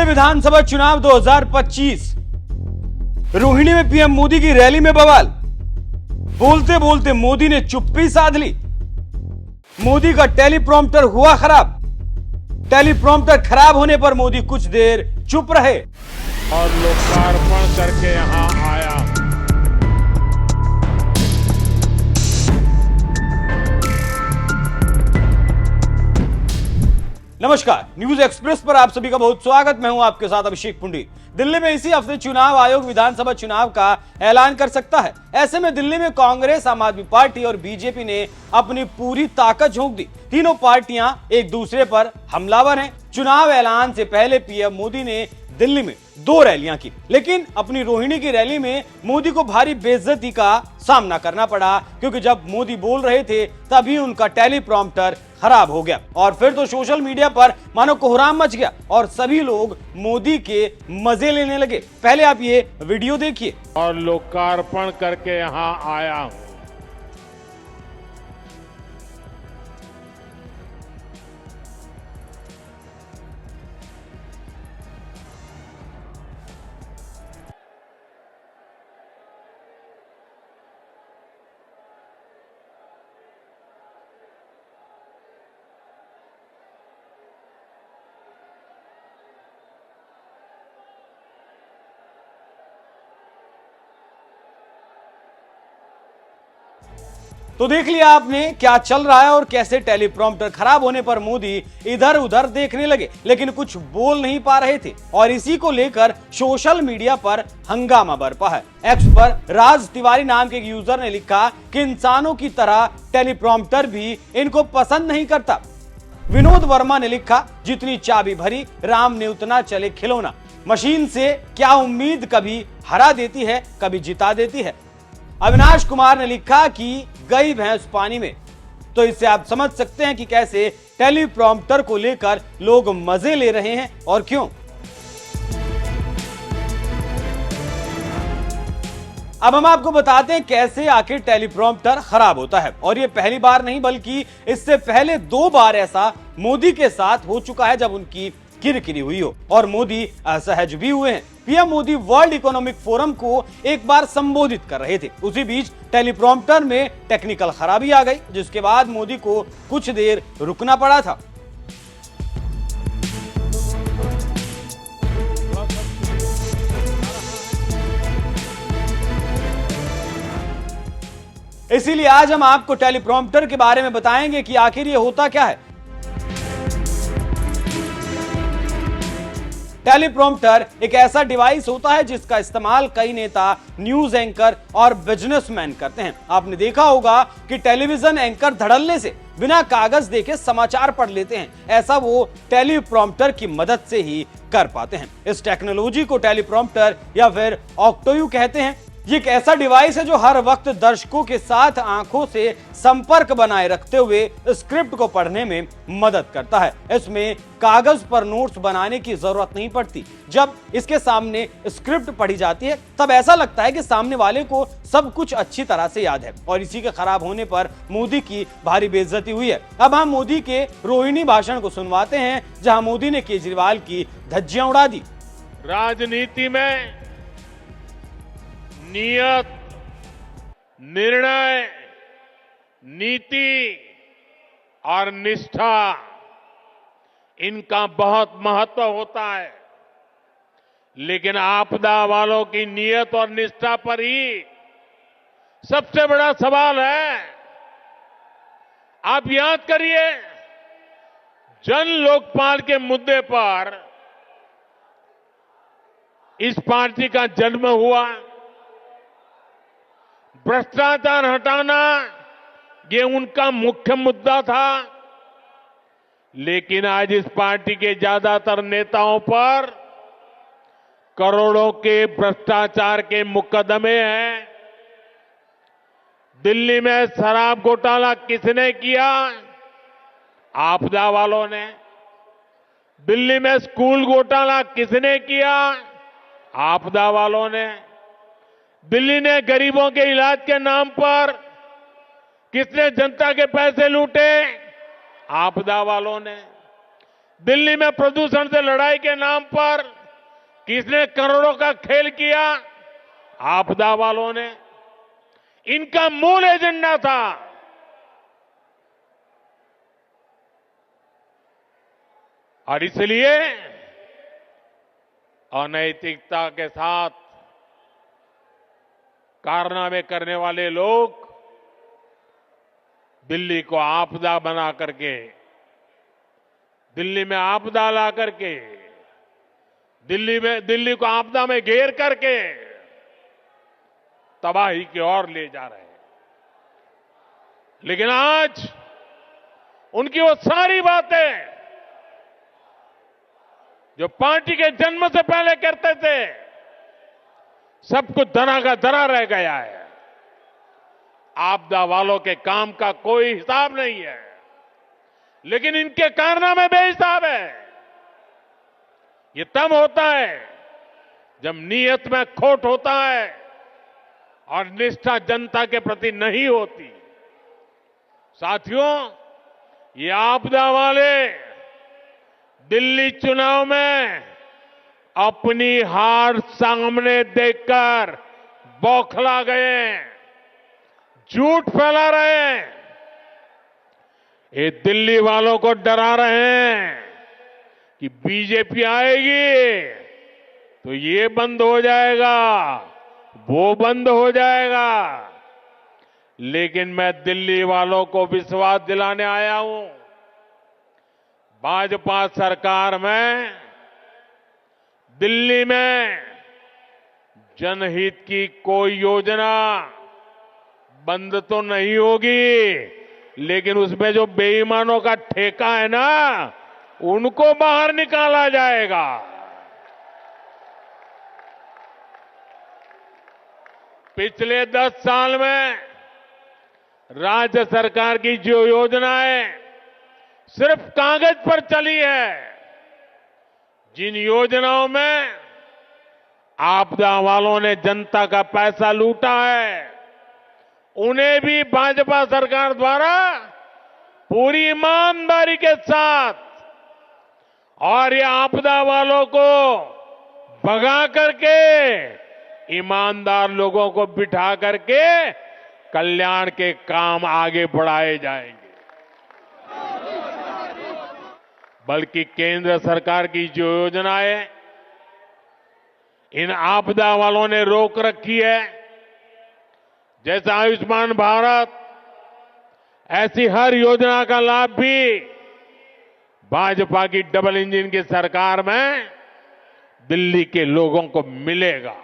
विधानसभा चुनाव 2025। रोहिणी में पीएम मोदी की रैली में बवाल। बोलते बोलते मोदी ने चुप्पी साध ली। मोदी का टेलीप्रॉम्प्टर हुआ खराब। टेलीप्रॉम्प्टर खराब होने पर मोदी कुछ देर चुप रहे और लोकार्पण करके यहां आया। नमस्कार, न्यूज एक्सप्रेस पर आप सभी का बहुत स्वागत। मैं हूं आपके साथ अभिषेक पुंडी। दिल्ली में इसी हफ्ते चुनाव आयोग विधानसभा चुनाव का ऐलान कर सकता है। ऐसे में दिल्ली में कांग्रेस, आम आदमी पार्टी और बीजेपी ने अपनी पूरी ताकत झोंक दी। तीनों पार्टियां एक दूसरे पर हमलावर हैं। चुनाव ऐलान से पहले पीएम मोदी ने दिल्ली में 2 रैलियां की, लेकिन अपनी रोहिणी की रैली में मोदी को भारी बेइज्जती का सामना करना पड़ा, क्योंकि जब मोदी बोल रहे थे तभी उनका टेलीप्रॉम्प्टर खराब हो गया और फिर तो सोशल मीडिया पर मानो कोहराम मच गया और सभी लोग मोदी के मजे लेने लगे। पहले आप ये वीडियो देखिए। और लोकार्पण करके यहां आया हूं। तो देख लिया आपने क्या चल रहा है और कैसे टेलीप्रॉम्प्टर खराब होने पर मोदी इधर उधर देखने लगे, लेकिन कुछ बोल नहीं पा रहे थे और इसी को लेकर सोशल मीडिया पर हंगामा बरपा है। एक्स पर राज तिवारी नाम के एक यूजर ने लिखा कि इंसानों की तरह टेलीप्रॉम्प्टर भी इनको पसंद नहीं करता। विनोद वर्मा ने लिखा, जितनी चाबी भरी राम ने उतना चले खिलौना। मशीन से क्या उम्मीद, कभी हरा देती है कभी जिता देती है। अविनाश कुमार ने लिखा कि गई भैंस पानी में। तो इससे आप समझ सकते हैं कि कैसे टेलीप्रॉम्प्टर को लेकर लोग मजे ले रहे हैं और क्यों। अब हम आपको बताते हैं कैसे आखिर टेलीप्रॉम्प्टर खराब होता है। और ये पहली बार नहीं बल्कि इससे पहले 2 बार ऐसा मोदी के साथ हो चुका है जब उनकी किरकिरी हुई हो और मोदी असहज भी हुए हैं। PM Modi world economic forum को एक बार संबोधित कर रहे थे। उसी बीच टेलीप्रॉम्प्टर में टेक्निकल खराबी आ गई, जिसके बाद मोदी को कुछ देर रुकना पड़ा था। इसीलिए आज हम आपको टेलीप्रॉम्प्टर के बारे में बताएंगे कि आखिर ये होता क्या है। टेलीप्रॉम्प्टर एक ऐसा डिवाइस होता है जिसका इस्तेमाल कई नेता, न्यूज एंकर और बिजनेसमैन करते हैं। आपने देखा होगा कि टेलीविजन एंकर धड़ल्ले से बिना कागज देखे समाचार पढ़ लेते हैं। ऐसा वो टेलीप्रॉम्प्टर की मदद से ही कर पाते हैं। इस टेक्नोलॉजी को टेलीप्रॉम्प्टर या फिर ऑक्टोयू कहते हैं। ये एक ऐसा डिवाइस है जो हर वक्त दर्शकों के साथ आंखों से संपर्क बनाए रखते हुए स्क्रिप्ट को पढ़ने में मदद करता है। इसमें कागज पर नोट्स बनाने की जरूरत नहीं पड़ती। जब इसके सामने स्क्रिप्ट पढ़ी जाती है तब ऐसा लगता है कि सामने वाले को सब कुछ अच्छी तरह से याद है और इसी के खराब होने पर मोदी की भारी बेइज्जती हुई है। अब हम मोदी के रोहिणी भाषण को सुनवाते हैं, जहां मोदी ने केजरीवाल की धज्जियां उड़ा दी। राजनीति में नियत, निर्णय, नीति और निष्ठा, इनका बहुत महत्व होता है। लेकिन आपदा वालों की नियत और निष्ठा पर ही सबसे बड़ा सवाल है। आप याद करिए, जन लोकपाल के मुद्दे पर इस पार्टी का जन्म हुआ। भ्रष्टाचार हटाना ये उनका मुख्य मुद्दा था। लेकिन आज इस पार्टी के ज्यादातर नेताओं पर करोड़ों के भ्रष्टाचार के मुकदमे हैं। दिल्ली में शराब घोटाला किसने किया? आपदा वालों ने। दिल्ली में स्कूल घोटाला किसने किया? आपदा वालों ने। दिल्ली ने गरीबों के इलाज के नाम पर किसने जनता के पैसे लूटे? आपदा वालों ने। दिल्ली में प्रदूषण से लड़ाई के नाम पर किसने करोड़ों का खेल किया? आपदा वालों ने। इनका मूल एजेंडा था और इसलिए अनैतिकता के साथ कारनामे करने वाले लोग दिल्ली को आपदा बना करके, दिल्ली में आपदा ला करके, दिल्ली को आपदा में घेर करके तबाही की ओर ले जा रहे हैं। लेकिन आज उनकी वो सारी बातें जो पार्टी के जन्म से पहले करते थे, सब कुछ धरा का धरा रह गया है। आपदा वालों के काम का कोई हिसाब नहीं है, लेकिन इनके कारनामे बेहिसाब है। ये तब होता है जब नीयत में खोट होता है और निष्ठा जनता के प्रति नहीं होती। साथियों, ये आपदा वाले दिल्ली चुनाव में अपनी हार सामने देखकर बौखला गए, झूठ फैला रहे हैं। ये दिल्ली वालों को डरा रहे हैं कि बीजेपी आएगी तो ये बंद हो जाएगा, वो बंद हो जाएगा। लेकिन मैं दिल्ली वालों को विश्वास दिलाने आया हूं, भाजपा सरकार में दिल्ली में जनहित की कोई योजना बंद तो नहीं होगी, लेकिन उसमें जो बेईमानों का ठेका है ना, उनको बाहर निकाला जाएगा। पिछले 10 साल में राज्य सरकार की जो योजनाएं सिर्फ कागज पर चली है, जिन योजनाओं में आपदा वालों ने जनता का पैसा लूटा है, उन्हें भी भाजपा सरकार द्वारा पूरी ईमानदारी के साथ और ये आपदा वालों को भगा करके ईमानदार लोगों को बिठा करके कल्याण के काम आगे बढ़ाए जाएंगे। बल्कि केंद्र सरकार की जो योजनाएं इन आपदा वालों ने रोक रखी है, जैसे आयुष्मान भारत, ऐसी हर योजना का लाभ भी भाजपा की डबल इंजन की सरकार में दिल्ली के लोगों को मिलेगा।